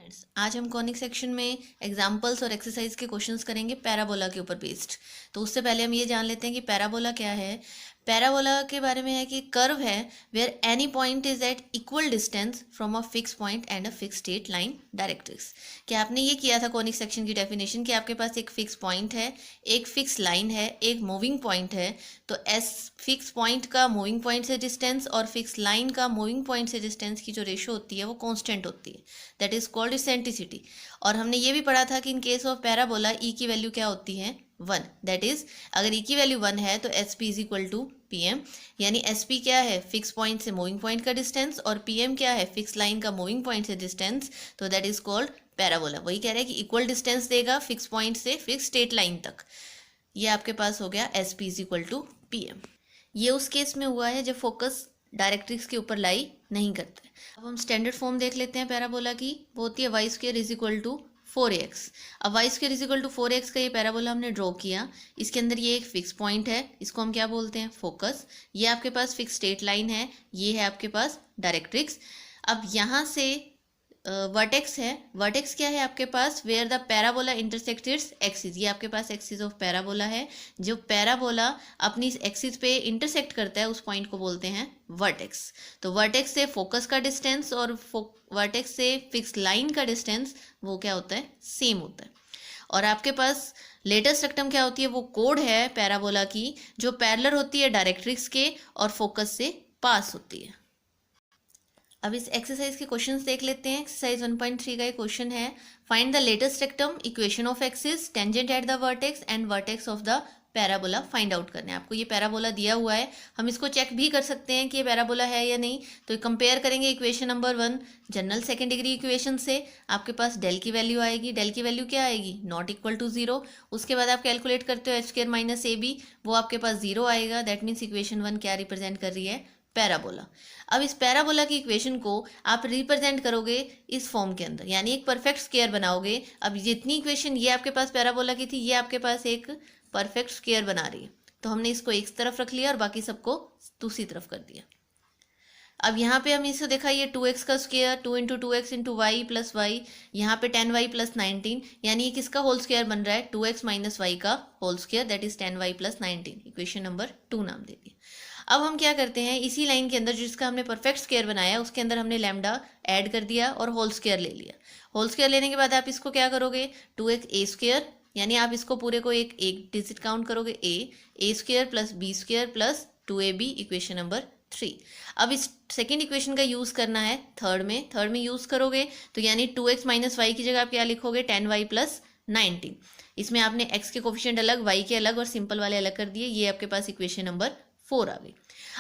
Friends, आज हम conic section में एग्जाम्पल्स और एक्सरसाइज के क्वेश्चंस करेंगे पैराबोला के ऊपर बेस्ड। तो उससे पहले हम ये जान लेते हैं कि पैराबोला क्या है। पैराबोला के बारे में है कि कर्व है where any point is at equal distance from a fix point and a fix straight line directrix. क्या आपने ये किया था कॉनिक सेक्शन की डेफिनेशन कि आपके पास एक फिक्स पॉइंट है, एक फिक्स लाइन है, एक मूविंग पॉइंट है। तो एस फिक्स पॉइंट का मूविंग पॉइंट से डिस्टेंस और फिक्स लाइन का मूविंग पॉइंट से डिस्टेंस की जो रेशो होती है वो कांस्टेंट होती है, दैट इज कॉल्ड इसेंट्रिसिटी। और हमने ये भी पढ़ा था कि इन केस ऑफ पैराबोला ई की वैल्यू क्या होती है, 1। दैट इज अगर ई की वैल्यू 1 है तो S P is equal to P M. यानी एस पी क्या है, फिक्स पॉइंट से मूविंग पॉइंट का डिस्टेंस, और पी एम क्या है, फिक्स लाइन का मूविंग पॉइंट से डिस्टेंस। तो दैट इज कॉल्ड पैराबोला। वही कह रहे हैं कि इक्वल डिस्टेंस देगा फिक्स पॉइंट से फिक्स स्ट्रेट लाइन तक। ये आपके पास हो गया S P is equal to P M. ये उस केस में हुआ है जब फोकस डायरेक्ट्रिक्स के ऊपर लाई नहीं करता है। अब हम स्टैंडर्ड फॉर्म देख लेते हैं पैराबोला की। वो होती है Y square is equal to 4x। अब Y square is equal to 4x का ये पैराबोला हमने ड्रॉ किया। इसके अंदर ये एक फिक्स पॉइंट है, इसको हम क्या बोलते हैं, फोकस। ये आपके पास फिक्स स्ट्रेट लाइन है, ये है आपके पास डायरेक्ट्रिक्स। अब यहाँ से वर्टेक्स है। वर्टेक्स क्या है आपके पास, where the parabola intersects its axis. ये आपके पास एक्सिस ऑफ पैराबोला है। जो पैराबोला अपनी एक्सिस पे इंटरसेक्ट करता है उस पॉइंट को बोलते हैं वर्टेक्स। तो वर्टेक्स से फोकस का डिस्टेंस और वर्टेक्स से फिक्स लाइन का डिस्टेंस वो क्या होता है, सेम होता है। और आपके पास लेटेस्ट रेक्टम क्या होती है, वो कोड है पैराबोला की जो पैरेलल होती है डायरेक्ट्रिक्स के और फोकस से पास होती है। अब इस एक्सरसाइज के क्वेश्चंस देख लेते हैं। एक्सरसाइज 1.3 का एक क्वेश्चन है, find the latus rectum, equation of axis, tangent at the vertex and vertex of the parabola find out करना है। आपको ये पैराबोला दिया हुआ है, हम इसको चेक भी कर सकते हैं कि ये पैराबोला है या नहीं। तो कंपेयर करेंगे equation number 1 general second degree equation से। आपके पास डेल की वैल्यू आएगी, डेल की वैल्यू क्या आएगी, नॉट इक्वल टू 0। उसके बाद आप कैलकुलेट करते हो H square minus A B, वो आपके पास 0 आएगा। दैट मीन्स इक्वेशन 1 क्या रिप्रेजेंट कर रही है, पैराबोला। अब इस पैराबोला की इक्वेशन को आप रिप्रेजेंट करोगे इस फॉर्म के अंदर, यानी एक परफेक्ट स्क्वायर बनाओगे। अब जितनी इक्वेशन ये आपके पास पैराबोला की थी, ये आपके पास एक परफेक्ट स्क्वायर बना रही है। तो हमने इसको एक तरफ रख लिया और बाकी सबको दूसरी तरफ कर दिया। अब यहाँ पे हम इसे देखा, ये 2x का square, 2 into 2x into Y plus Y, यहाँ पे 10y प्लस 19, यानी ये किसका होल स्क्वायर बन रहा है, 2x माइनस वाई का whole square, that is 10y plus 19। Equation number 2 नाम दे दिया। अब हम क्या करते हैं, इसी लाइन के अंदर जिसका हमने परफेक्ट स्क्वायर बनाया उसके अंदर हमने लैम्डा ऐड कर दिया और होल स्क्वायर ले लिया। होल स्क्वायर लेने के बाद आप इसको क्या करोगे, 2x ए स्क्वायर, यानी आप इसको पूरे को एक डिजिट काउंट करोगे, A square plus B square plus 2ab, equation number 3। अब इस सेकेंड इक्वेशन का यूज करना है थर्ड में यूज करोगे तो यानी 2x माइनस वाई की जगह आप क्या लिखोगे, 10y प्लस 19। इसमें आपने x के कोफिशिएंट अलग, y के अलग और सिंपल वाले अलग कर दिए। ये आपके पास इक्वेशन नंबर 4 आ गई।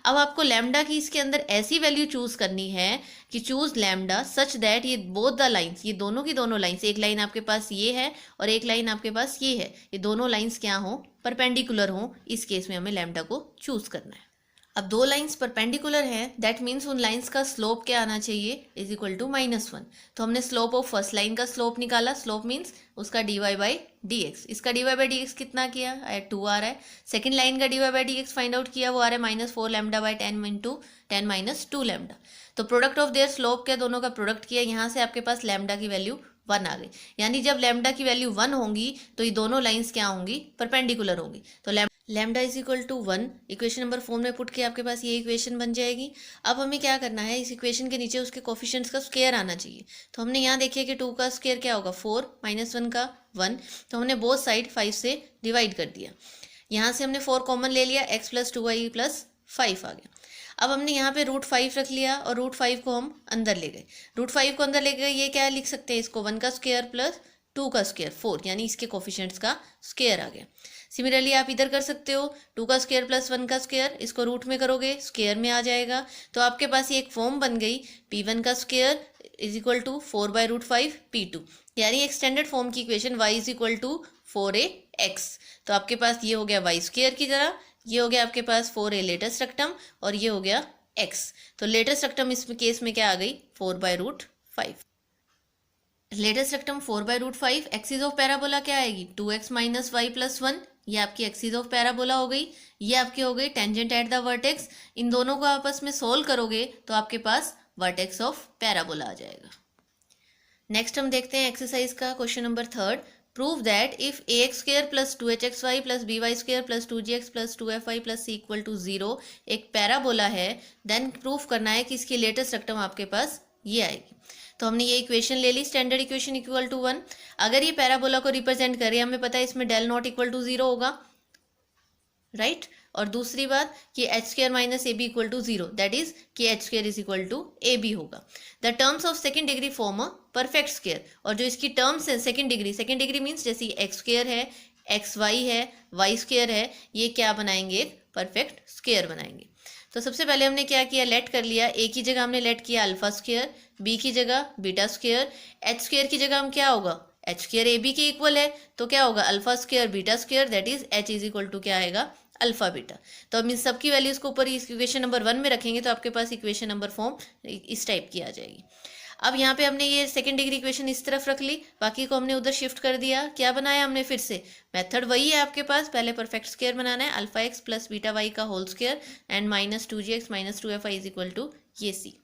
अब आपको लैम्डा की इसके अंदर ऐसी वैल्यू चूज करनी है कि चूज लैम्डा सच दैट ये बोथ द लाइंस, ये दोनों की दोनों लाइंस, एक लाइन आपके पास ये है और एक लाइन आपके पास ये है, ये दोनों लाइंस क्या हो, परपेंडिकुलर हो। इस केस में हमें लैम्डा को चूज करना है। अब दो लाइंस परपेंडिकुलर हैं, दैट मीन्स उन लाइंस का स्लोप क्या आना चाहिए, इज इक्वल टू -1। तो हमने स्लोप ऑफ फर्स्ट लाइन का स्लोप निकाला, स्लोप मीन्स उसका dy बाई डी एक्स। इसका dy बाई डी एक्स कितना किया, 2 आ रहा है। सेकेंड लाइन का dy by D x find out किया, वो आ रहा है -4 lambda by 10 into 10 minus 2 lambda. तो प्रोडक्ट ऑफ देयर स्लोप के दोनों का प्रोडक्ट किया, यहाँ से आपके पास लैम्डा की वैल्यू 1 आ गई। यानी जब लैम्डा की वैल्यू 1 होंगी तो ये दोनों लाइंस क्या होंगी, परपेंडिकुलर होंगी। तो lambda is equal to 1 equation number 4 में पुट के आपके पास ये इक्वेशन बन जाएगी। अब हमें क्या करना है, इस इक्वेशन के नीचे उसके कोफिशिएंट्स का स्क्वायर आना चाहिए। तो हमने यहाँ देखिए कि 2 का स्क्वायर क्या होगा, 4 माइनस 1 का 1। तो हमने बोथ साइड 5 से डिवाइड कर दिया। यहाँ से हमने 4 कॉमन ले लिया, x प्लस 2y प्लस 5 आ गया। अब हमने यहाँ पे √5 रख लिया और √5 को हम अंदर ले गए। √5 को अंदर ले गए, ये क्या लिख सकते हैं इसको, 1 का स्क्वायर प्लस 2 का स्क्वायर 4, यानी इसके कोफिशिएंट्स का स्क्वायर आ गया। सिमिलरली आप इधर कर सकते हो, 2 का स्क्वायर प्लस 1 का स्क्वायर, इसको रूट में करोगे स्क्वायर में आ जाएगा। तो आपके पास ये एक फॉर्म बन गई, p1 का square is equal to 4 by √5 p2, यानी एक स्टैंडर्ड फॉर्म की equation y is equal to 4ax। तो आपके पास ये हो गया y स्क्वायर की तरह, ये हो गया आपके पास 4a लेटेस्ट रेक्टम और ये हो गया x। तो लेटेस्ट रेक्टम इस केस में क्या आ गई, 4 by √5। Latus rectum 4 by √5, axis of parabola क्या आएगी, 2x माइनस वाई प्लस 1। ये आपकी एक्सिस ऑफ पैराबोला हो गई। ये आपकी हो गई टेंजेंट एट द वर्टेक्स। इन दोनों को आपस में सोल्व करोगे तो आपके पास वर्टेक्स ऑफ पैराबोला आ जाएगा। नेक्स्ट हम देखते हैं एक्सरसाइज का question number 3. Prove that if ax square plus 2hxy plus by square plus 2gx plus 2fy plus c equal to 0 एक पैराबोला है, देन प्रूफ करना है कि इसकी लेटेस्ट रकम आपके पास ये आएगी. तो हमने ये इक्वेशन ले ली, स्टैंडर्ड इक्वेशन इक्वल टू 1. अगर ये पैराबोला को रिप्रेजेंट करें, हमें पता है इसमें डेल नॉट इक्वल टू 0 होगा, राइट. और दूसरी बात कि H square minus A B equal to 0, that is कि H square is equal to A B होगा. The terms of second degree form a perfect square. और जो इसकी टर्म्स है सेकेंड डिग्री मीन्स जैसे एक्स स्क्र है, X Y है, Y square है, ये क्या बनाएंगे, एक परफेक्ट स्क्र बनाएंगे. तो सबसे पहले हमने क्या किया, लेट कर लिया. ए की जगह हमने लेट किया अल्फा स्क्र, बी की जगह बीटा स्क्र, एच स्क्र की जगह हम क्या होगा, एच स्क्र ए बी के इक्वल है, तो क्या होगा alpha square beta square, that is H is equal to क्या आएगा, अल्फा बीटा. तो हम इन सबकी वैल्यूज को ऊपर इस इक्वेशन नंबर 1 में रखेंगे तो आपके पास इक्वेशन नंबर फॉर्म इस टाइप की आ जाएगी. अब यहाँ पे हमने ये सेकेंड डिग्री इक्वेशन इस तरफ रख ली, बाकी को हमने उधर शिफ्ट कर दिया. क्या बनाया हमने, फिर से मेथड वही है आपके पास. पहले परफेक्ट स्क्वायर बनाना है, alpha X plus beta Y का whole square and minus 2gx minus 2fy is equal to ये सी.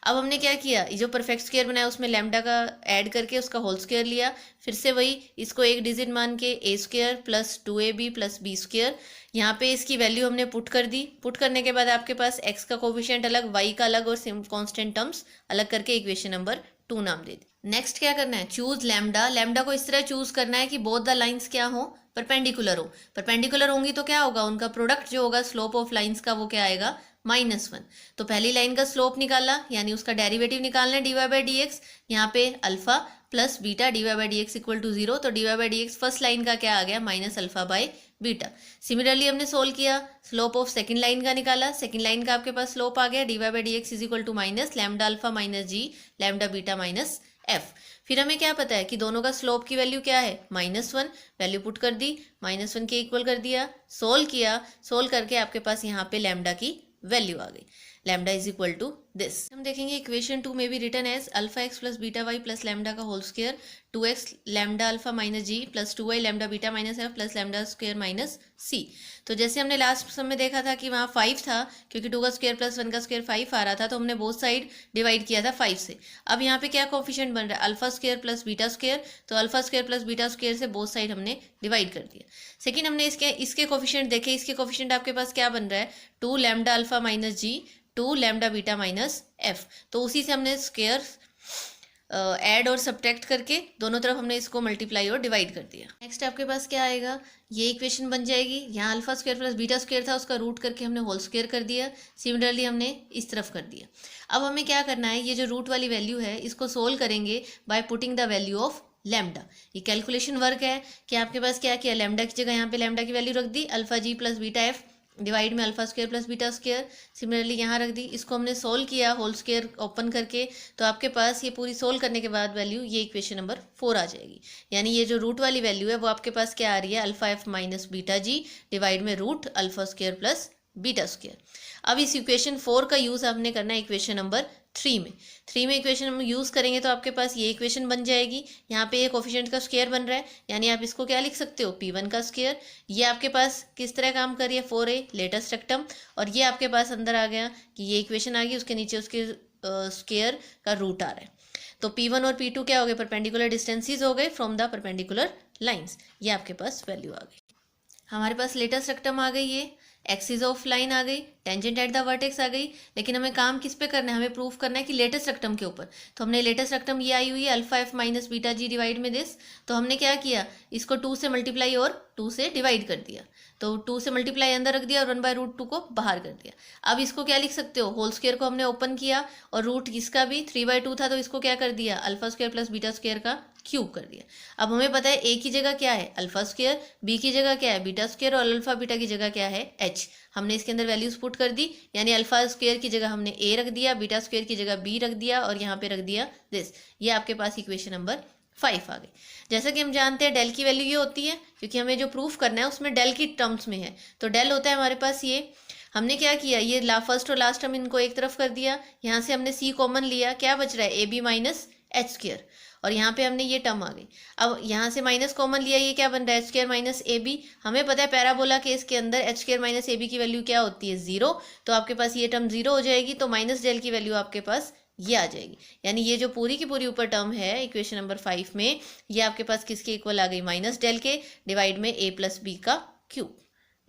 अब हमने क्या किया, जो परफेक्ट स्क्वायर बनाया उसमें लैम्डा का ऐड करके उसका होल स्क्वायर लिया. फिर से वही इसको एक डिजिट मान के A square plus 2ab plus B square, यहाँ पे इसकी वैल्यू हमने पुट कर दी. पुट करने के बाद आपके पास x का कोफिशिएंट अलग, y का अलग और कांस्टेंट टर्म्स अलग करके इक्वेशन नंबर 2 नाम दे दी. नेक्स्ट क्या करना है, चूज लैम्डा. लैम्डा को इस तरह चूज करना है कि बोथ द लाइंस क्या हो, परपेंडिकुलर हो. परपेंडिकुलर होंगी तो क्या होगा, उनका प्रोडक्ट जो होगा स्लोप ऑफ लाइंस का वो क्या आएगा, -1. तो पहली लाइन का स्लोप निकाला, यानी उसका डेरिवेटिव निकालना है dy बाई डी एक्स. यहाँ पे alpha plus beta dy by D X equal to 0, तो dy by D X first line का क्या आ गया, minus alpha by beta. Similarly हमने सोल्व किया, स्लोप ऑफ सेकंड लाइन का निकाला. सेकंड लाइन का आपके पास स्लोप आ गया dy by D X is equal to minus lambda alpha minus G lambda beta minus F. फिर हमें क्या पता है कि दोनों का स्लोप की वैल्यू क्या है, -1. वैल्यू पुट कर दी, -1 के इक्वल कर दिया, सोल्व किया. सोल्व करके आपके पास यहाँ पे लैम्डा की वैल्यू आ गई, lambda is equal to this. हम देखेंगे इक्वेशन 2 में भी return as alpha X plus beta Y plus lambda का whole square 2x lambda alpha minus G plus 2y lambda beta minus F plus lambda square minus C. तो जैसे हमने last सम में देखा था कि वहाँ 5 था, क्योंकि 2 का स्क्वायर प्लस 1 का स्क्वायर 5 आ रहा था, तो हमने बोथ साइड डिवाइड किया था 5 से. अब यहाँ पे क्या कोफिशिएंट बन रहा है, alpha square plus beta square, तो alpha square plus beta square से बोथ साइड हमने डिवाइड कर दिया. सेकेंड हमने इसके कोफिशिएंट देखे, इसके कोफिशिएंट आपके पास क्या बन रहा है, 2 लैम्डा अल्फा माइनस जी 2 लैम्डा बीटा माइनस एफ. तो उसी से हमने स्क्वायर ऐड और सब्ट्रैक्ट करके दोनों तरफ हमने इसको मल्टीप्लाई और डिवाइड कर दिया. नेक्स्ट आपके पास क्या आएगा, ये इक्वेशन बन जाएगी. यहाँ alpha square plus beta square था, उसका रूट करके हमने होल स्क्वायर कर दिया. सिमिलरली हमने इस तरफ कर दिया. अब हमें क्या करना है, ये जो रूट वाली वैल्यू है इसको सोल्व करेंगे by putting the value of lambda. ये कैलकुलेशन वर्क है कि आपके पास क्या किया, लैम्डा की जगह यहाँ पे लैम्डा की वैल्यू रख दी, अल्फा जी प्लस बीटा एफ डिवाइड में alpha square plus beta square. Similarly यहाँ रख दी, इसको हमने सोल्व किया होल स्क्वायर ओपन करके, तो आपके पास ये पूरी सोल्व करने के बाद वैल्यू ये इक्वेशन नंबर 4 आ जाएगी. यानी ये जो रूट वाली वैल्यू है वो आपके पास क्या आ रही है, alpha F minus beta G divide में root alpha square plus beta square. अब इस इक्वेशन 4 का यूज़ हमने करना है इक्वेशन नंबर 3 में. 3 में इक्वेशन हम यूज़ करेंगे तो आपके पास ये इक्वेशन बन जाएगी. यहाँ पे ये कोफिशिएंट का स्क्वायर बन रहा है, यानी आप इसको क्या लिख सकते हो, P1 का स्क्वायर. ये आपके पास किस तरह काम कर रही है, 4a लेटेस्ट रेक्टम, और ये आपके पास अंदर आ गया कि ये इक्वेशन आ गई, उसके नीचे उसके स्क्वायर का रूट आ रहा है. तो P1 और P2 क्या हो गए, परपेंडिकुलर डिस्टेंसेज हो गए फ्रॉम द परपेंडिकुलर लाइन्स. ये आपके पास वैल्यू आ गई. हमारे पास लेटेस्ट रेक्टम आ गई है, एक्सिस ऑफ लाइन आ गई, टेंजेंट एट द वर्टेक्स आ गई. लेकिन हमें काम किस पे करना है, हमें प्रूफ करना है कि लेटेस्ट रेक्टम के ऊपर. तो हमने लेटेस्ट रेक्टम ये आई हुई है alpha F minus beta G divide में दिस. तो हमने क्या किया, इसको 2 से मल्टीप्लाई और 2 से डिवाइड कर दिया. तो 2 से मल्टीप्लाई अंदर रख दिया और 1/√2 को बाहर कर दिया. अब इसको क्या लिख सकते हो, होल स्क्वायर को हमने ओपन किया और रूट इसका भी 3/2 था, तो इसको क्या कर दिया, alpha square plus beta square का क्यूब कर दिया. अब हमें पता है ए की जगह क्या है, अल्फा स्क्वायर, बी की जगह क्या है, बीटा स्क्वायर, और अल्फा बीटा की जगह क्या है, एच. हमने इसके अंदर वैल्यूज पुट कर दी, यानी अल्फा स्क्वायर की जगह हमने ए रख दिया, बीटा स्क्वायर की जगह बी रख दिया, और यहाँ पे रख दिया दिस. ये आपके पास इक्वेशन नंबर 5 आ गई. जैसा कि हम जानते हैं डेल की वैल्यू ये होती है, क्योंकि हमें जो प्रूफ करना है उसमें डेल की टर्म्स में है. तो डेल होता है हमारे पास ये. हमने क्या किया, ये फर्स्ट और लास्ट टर्म इनको एक तरफ कर दिया, यहाँ से हमने सी कॉमन लिया, क्या बच रहा है, A B minus H square, और यहाँ पे हमने ये टर्म आ गई. अब यहाँ से माइनस कॉमन लिया, ये क्या बन रहा है, H square minus A B. हमें पता है पैराबोला केस के अंदर H square minus A B की वैल्यू क्या होती है, 0. तो आपके पास ये टर्म 0 हो जाएगी, तो माइनस डेल की वैल्यू आपके पास ये आ जाएगी। यानी ये जो पूरी की पूरी ऊपर टर्म है इक्वेशन नंबर 5 में, ये आपके पास किसके इक्वल आ गई, माइनस डेल के डिवाइड में a प्लस बी का क्यूब।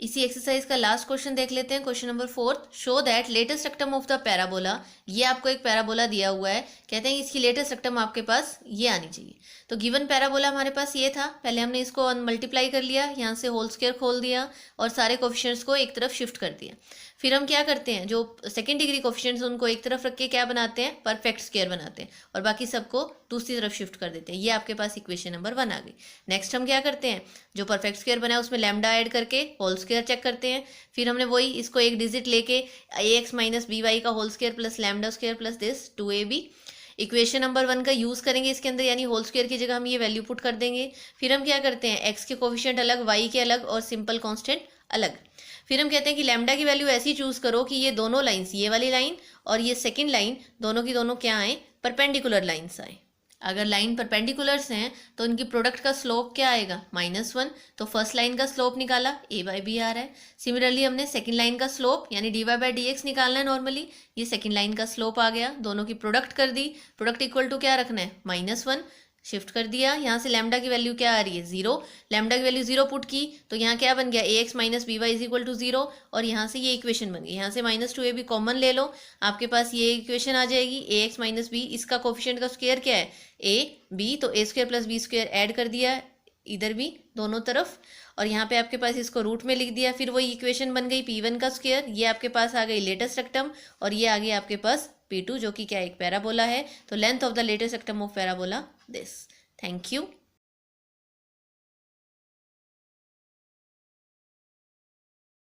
इसी एक्सरसाइज का लास्ट क्वेश्चन देख लेते हैं, question number 4। Show that latus rectum of the parabola, ये आपको एक पैराबोला दिया हुआ है, कहते हैं इसकी लेटेस्ट रेक्टम आपके पास ये आनी चाहिए। तो गिवन पैराबोला हमारे पास ये था, पहले हमने इसको मल्टीप्लाई कर लिया, यहाँ से होल स्क्वायर खोल दिया और सारे कोफिशिएंट्स को एक तरफ शिफ्ट कर दिया। फिर हम क्या करते हैं, जो सेकंड डिग्री कोफिशिएंट्स उनको एक तरफ रख के क्या बनाते हैं, परफेक्ट स्क्वायर बनाते हैं और बाकी सबको दूसरी तरफ शिफ्ट कर देते हैं। ये आपके पास इक्वेशन नंबर 1 आ गई। नेक्स्ट हम क्या करते हैं, जो परफेक्ट स्क्वायर बना है उसमें लैम्डा ऐड करके होल स्क्वायर चेक करते हैं। फिर हमने वही इसको एक डिजिट लेके ax माइनस बी वाई का whole square plus lambda square plus this 2ab equation number 1 का यूज़ करेंगे इसके अंदर, यानी होल स्क्वायर की जगह हम ये वैल्यू पुट कर देंगे। फिर हम क्या करते हैं, x के कोफिशिएंट अलग, y के अलग और सिंपल कांस्टेंट अलग। फिर हम कहते हैं कि लैम्डा की वैल्यू ऐसी चूज़ करो कि ये दोनों लाइंस, ये वाली लाइन और ये सेकंड लाइन, दोनों की दोनों क्या आए, परपेंडिकुलर लाइंस आए। अगर लाइन परपेंडिकुलर्स हैं तो इनकी प्रोडक्ट का स्लोप क्या आएगा, -1। तो फर्स्ट लाइन का स्लोप निकाला, a बाई बी आ रहा है। सिमिलरली हमने सेकंड लाइन का स्लोप यानी dy बाई डी एक्स निकालना है नॉर्मली, ये सेकंड लाइन का स्लोप आ गया। दोनों की प्रोडक्ट कर दी, प्रोडक्ट इक्वल टू क्या रखना है, -1 शिफ्ट कर दिया। यहाँ से लैम्डा की वैल्यू क्या आ रही है, 0। लैम्डा की वैल्यू 0 पुट की तो यहाँ क्या बन गया, ax minus B Y is equal to 0 और यहाँ से ये इक्वेशन बन गई। यहाँ से -2ab कॉमन ले लो, आपके पास ये इक्वेशन आ जाएगी। ax माइनस बी, इसका कोफिशिएंट का स्क्वायर क्या है, a b, तो a square plus B square add कर दिया इधर भी दोनों तरफ और यहाँ पे आपके पास इसको रूट में लिख दिया। फिर वही इक्वेशन बन गई p1 का स्क्वायर, ये आपके पास आ गई लेटेस्ट रेक्टम और ये आ गई आपके पास p2 जो कि क्या एक पैराबोला है। तो length of the latus rectum of parabola this. Thank you.